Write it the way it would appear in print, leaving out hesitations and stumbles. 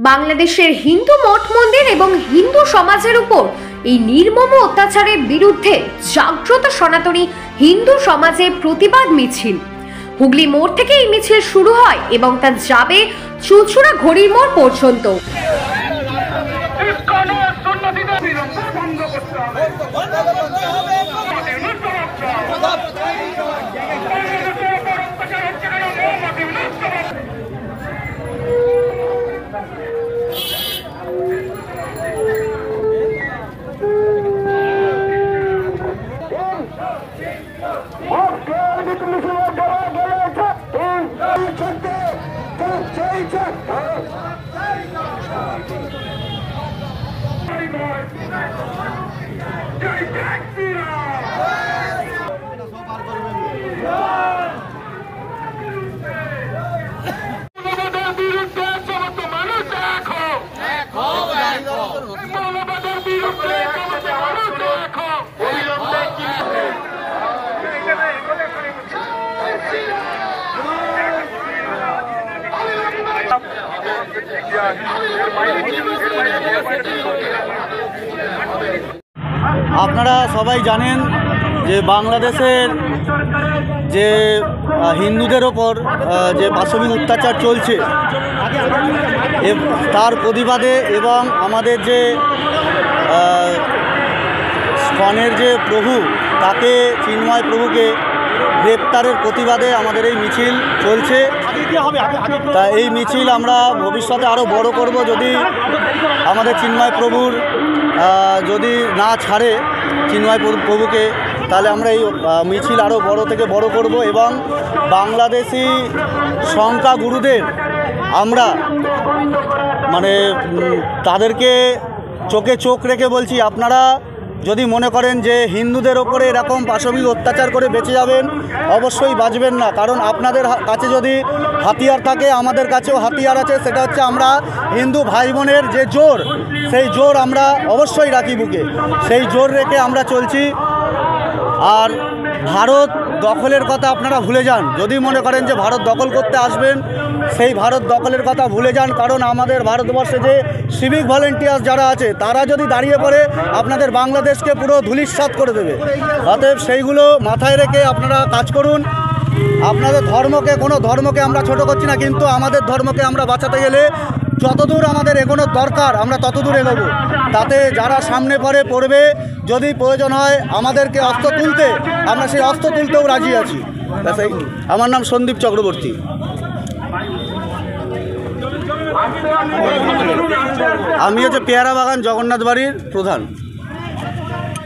বাংলাদেশের হিন্দু মঠ মন্দির এবং হিন্দু সমাজের উপর এই নির্মম অত্যাচারের বিরুদ্ধে জাগ্রত সনাতনী হিন্দু সমাজে প্রতিবাদ মিছিল। হুগলি মোড় থেকে এই মিছিল শুরু হয় এবং তা যাবে চুচুড়া ঘড়ির মোড় পর্যন্ত। আপনারা সবাই জানেন যে বাংলাদেশের যে হিন্দুদের ওপর যে পাশবিক অত্যাচার চলছে তার প্রতিবাদে এবং আমাদের যে স্কনের যে প্রভু তাকে চিন্ময় প্রভুকে গ্রেপ্তারের প্রতিবাদে আমাদের এই মিছিল চলছে। তা এই মিছিল আমরা ভবিষ্যতে আরও বড় করব, যদি আমাদের চিন্ময় প্রভুর যদি না ছাড়ে চিন্ময় প্রভুকে, তাহলে আমরা এই মিছিল আরও বড় থেকে বড় করব এবং বাংলাদেশি সংখ্যাগুরুদের আমরা তাদেরকে চোখে চোখ রেখে বলছি, আপনারা যদি মনে করেন যে হিন্দুদের ওপরে এরকম পাশবিক অত্যাচার করে বেঁচে যাবেন, অবশ্যই বাঁচবেন না। কারণ আপনাদের কাছে যদি হাতিয়ার থাকে, আমাদের কাছেও হাতিয়ার আছে, সেটা হচ্ছে আমরা হিন্দু ভাই বোনের যে জোর, সেই জোর আমরা অবশ্যই রাখি বুকে, সেই জোর রেখে আমরা চলছি। আর ভারত দখলের কথা আপনারা ভুলে যান, যদি মনে করেন যে ভারত দখল করতে আসবেন, সেই ভারত দখলের কথা ভুলে যান। কারণ আমাদের ভারতবর্ষে যে সিভিক ভলেন্টিয়ার্স যারা আছে, তারা যদি দাঁড়িয়ে পড়ে আপনাদের বাংলাদেশকে পুরো ধূলিসাৎ করে দেবে। অতএব সেইগুলো মাথায় রেখে আপনারা কাজ করুন। আপনাদের ধর্মকে, কোনো ধর্মকে আমরা ছোট করছি না, কিন্তু আমাদের ধর্মকে আমরা বাঁচাতে গেলে যতদূর আমাদের এগোনোর দরকার আমরা ততদূর এগোবো। তাতে যারা সামনে পড়বে, যদি প্রয়োজন হয় আমাদেরকে অস্ত্র তুলতে, আমরা সেই অস্ত্র তুলতেও রাজি আছি। আমার নাম সন্দীপ চক্রবর্তী। আমি হচ্ছে পেয়ারা বাগান জগন্নাথ বাড়ির প্রধান।